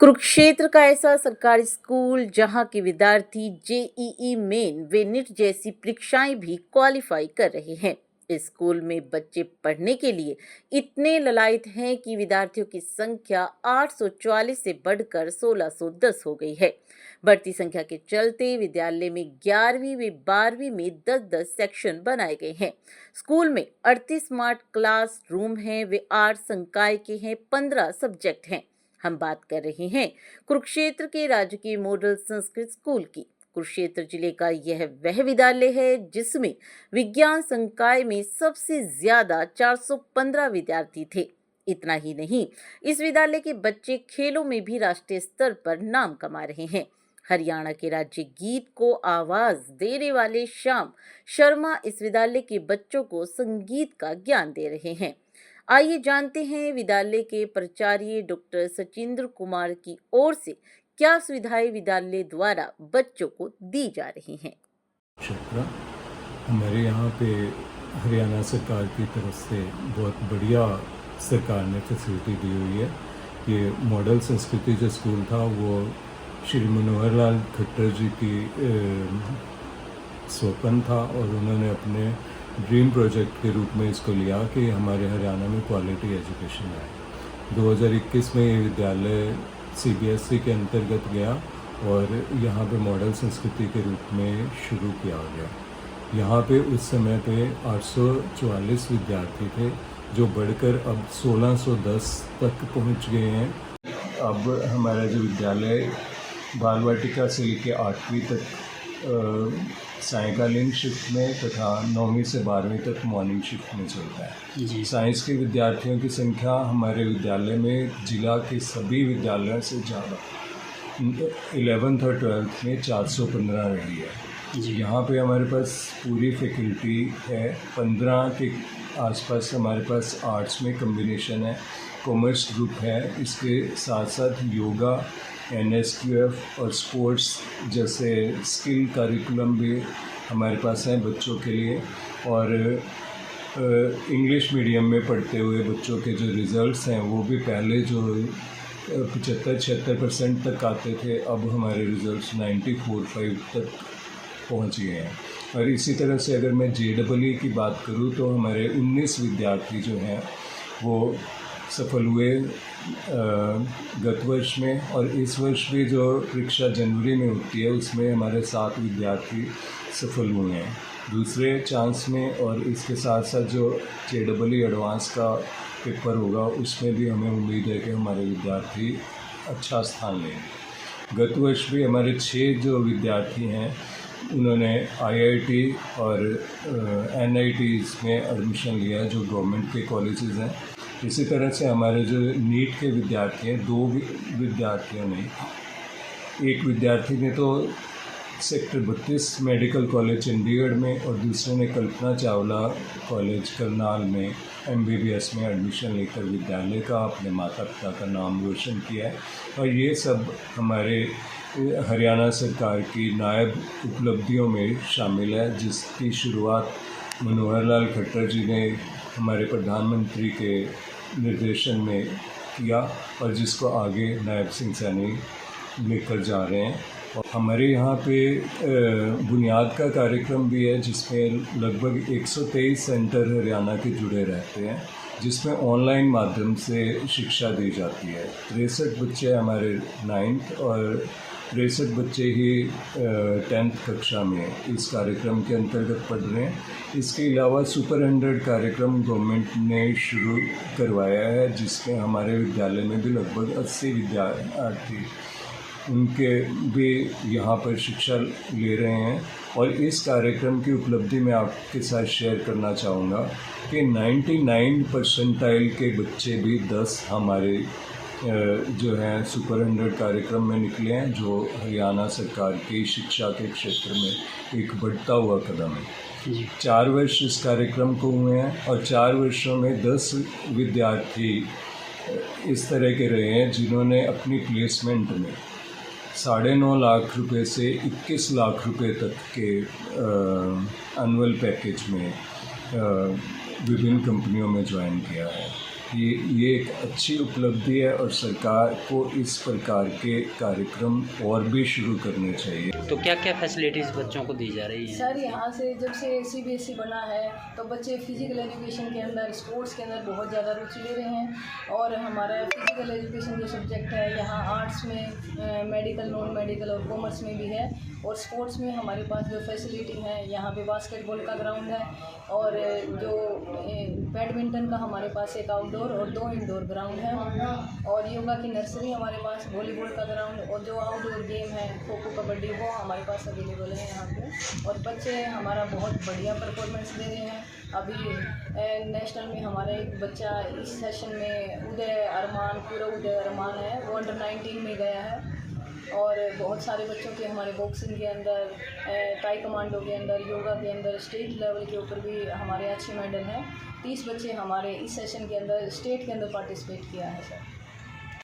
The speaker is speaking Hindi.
कुरुक्षेत्र का ऐसा सरकारी स्कूल जहां के विद्यार्थी जेईई मेन व नीट जैसी परीक्षाएं भी क्वालिफाई कर रहे हैं। इस स्कूल में बच्चे पढ़ने के लिए इतने ललायत हैं कि विद्यार्थियों की संख्या 844 से बढ़कर 1610 हो गई है। बढ़ती संख्या के चलते विद्यालय में 11वीं व 12वीं में 10-10 सेक्शन बनाए गए हैं। स्कूल में 38 स्मार्ट क्लास रूम हैं व 8 संकाय के हैं, 15 सब्जेक्ट हैं। हम बात कर रहे हैं कुरुक्षेत्र के राजकीय मॉडल संस्कृत स्कूल की। कुरुक्षेत्र जिले का यह वह विद्यालय है जिसमें विज्ञान संकाय में सबसे ज्यादा 415 विद्यार्थी थे। इतना ही नहीं, इस विद्यालय के बच्चे खेलों में भी राष्ट्रीय स्तर पर नाम कमा रहे हैं। हरियाणा के राज्य गीत को आवाज देने वाले श्याम शर्मा इस विद्यालय के बच्चों को संगीत का ज्ञान दे रहे हैं। आइए जानते हैं विद्यालय के प्राचार्य डॉक्टर सचिंद्र कुमार की ओर से क्या सुविधाएं विद्यालय द्वारा बच्चों को दी जा रही हैं। क्षेत्र हमारे यहाँ पे हरियाणा सरकार की तरफ से बहुत बढ़िया सरकार ने फैसिलिटी दी हुई है। ये मॉडल संस्कृति जो स्कूल था वो श्री मनोहर लाल खट्टर जी की स्वप्न था और उन्होंने अपने ड्रीम प्रोजेक्ट के रूप में इसको लिया कि हमारे हरियाणा में क्वालिटी एजुकेशन आए। 2021 में ये विद्यालय सीबीएसई के अंतर्गत गया और यहाँ पे मॉडल संस्कृति के रूप में शुरू किया गया। यहाँ पे उस समय पे 844 विद्यार्थी थे जो बढ़कर अब 1610 तक पहुँच गए हैं। अब हमारा जो विद्यालय बाल वाटिका से लेकर 8वीं तक सायंकालीन शिफ्ट में तथा 9वीं से 12वीं तक मॉर्निंग शिफ्ट में चलता है। साइंस के विद्यार्थियों की संख्या हमारे विद्यालय में जिला के सभी विद्यालयों से ज़्यादा 11th और 12th में 415 रही है। यहाँ पे हमारे पास पूरी फैकल्टी है। 15 के आसपास हमारे पास आर्ट्स में कम्बिनेशन है, कॉमर्स ग्रुप है। इसके साथ साथ योगा, NSQF और स्पोर्ट्स जैसे स्किल करिकुलम भी हमारे पास हैं बच्चों के लिए। और इंग्लिश मीडियम में पढ़ते हुए बच्चों के जो रिज़ल्ट्स हैं वो भी पहले जो 75-76% तक आते थे, अब हमारे रिज़ल्ट्स 94-5 तक पहुंच गए हैं। और इसी तरह से अगर मैं JEE की बात करूं तो हमारे 19 विद्यार्थी जो हैं वो सफल हुए गत वर्ष में, और इस वर्ष भी जो परीक्षा जनवरी में होती है उसमें हमारे 7 विद्यार्थी सफल हुए हैं दूसरे चांस में। और इसके साथ साथ जो JEE एडवांस का पेपर होगा उसमें भी हमें उम्मीद है कि हमारे विद्यार्थी अच्छा स्थान लेंगे। गत वर्ष भी हमारे 6 जो विद्यार्थी हैं उन्होंने IIT और NITs में एडमिशन लिया जो गवर्नमेंट के कॉलेजेस हैं। इसी तरह से हमारे जो नीट के विद्यार्थी हैं, 2 विद्यार्थियों ने, एक विद्यार्थी ने तो सेक्टर 32 मेडिकल कॉलेज चंडीगढ़ में और दूसरे ने कल्पना चावला कॉलेज करनाल में MBBS में एडमिशन लेकर विद्यालय का, अपने माता पिता का नाम रोशन किया है। और ये सब हमारे हरियाणा सरकार की नायब उपलब्धियों में शामिल है, जिसकी शुरुआत मनोहर लाल खट्टर जी ने हमारे प्रधानमंत्री के निर्देशन में किया और जिसको आगे नायब सिंह सैनी लेकर जा रहे हैं। और हमारे यहाँ पे बुनियाद का कार्यक्रम भी है जिसमें लगभग 123 सेंटर हरियाणा के जुड़े रहते हैं, जिसमें ऑनलाइन माध्यम से शिक्षा दी जाती है। 63 बच्चे हमारे 9th और 63 बच्चे ही 10th कक्षा में इस कार्यक्रम के अंतर्गत पढ़ रहे हैं। इसके अलावा सुपर 100 कार्यक्रम गवर्नमेंट ने शुरू करवाया है, जिसमें हमारे विद्यालय में भी लगभग 80 विद्यार्थी उनके भी यहाँ पर शिक्षा ले रहे हैं। और इस कार्यक्रम की उपलब्धि मैं आपके साथ शेयर करना चाहूँगा कि 99 परसेंटाइल के बच्चे भी 10 हमारे जो हैं सुपर 100 कार्यक्रम में निकले हैं, जो हरियाणा सरकार की शिक्षा के क्षेत्र में एक बढ़ता हुआ कदम है। 4 वर्ष इस कार्यक्रम को हुए हैं और 4 वर्षों में 10 विद्यार्थी इस तरह के रहे हैं जिन्होंने अपनी प्लेसमेंट में 9.5 लाख रुपए से 21 लाख रुपए तक के एनुअल पैकेज में विभिन्न कंपनियों में ज्वाइन किया है। ये एक अच्छी उपलब्धि है और सरकार को इस प्रकार के कार्यक्रम और भी शुरू करने चाहिए। तो क्या क्या फैसिलिटीज़ बच्चों को दी जा रही हैं? सर यहाँ से जब से CBSE बना है तो बच्चे फिज़िकल एजुकेशन के अंदर, स्पोर्ट्स के अंदर बहुत ज़्यादा रुचि ले रहे हैं। और हमारा फिज़िकल एजुकेशन जो सब्जेक्ट है यहाँ आर्ट्स में, मेडिकल, नॉन मेडिकल और कॉमर्स में भी है। और स्पोर्ट्स में हमारे पास जो फैसिलिटी है, यहाँ पे बास्केटबॉल का ग्राउंड है और जो बैडमिंटन का हमारे पास एक आउटडोर और 2 इंडोर ग्राउंड है। और योगा की नर्सरी हमारे पास, वॉलीबॉल का ग्राउंड और जो आउटडोर गेम है खो खो, कबड्डी, वो हमारे पास अवेलेबल है यहाँ पे। और बच्चे हमारा बहुत बढ़िया परफॉर्मेंस दे रहे हैं। अभी नेशनल में हमारा एक बच्चा इस सेशन में उदय अरमान है, वो अंडर 19 में गया है। और बहुत सारे बच्चों के हमारे बॉक्सिंग के अंदर, ताइक्वांडो के अंदर, योगा के अंदर, स्टेट लेवल के ऊपर भी हमारे अच्छे मेडल हैं। 30 बच्चे हमारे इस सेशन के अंदर स्टेट के अंदर पार्टिसिपेट किया है सर।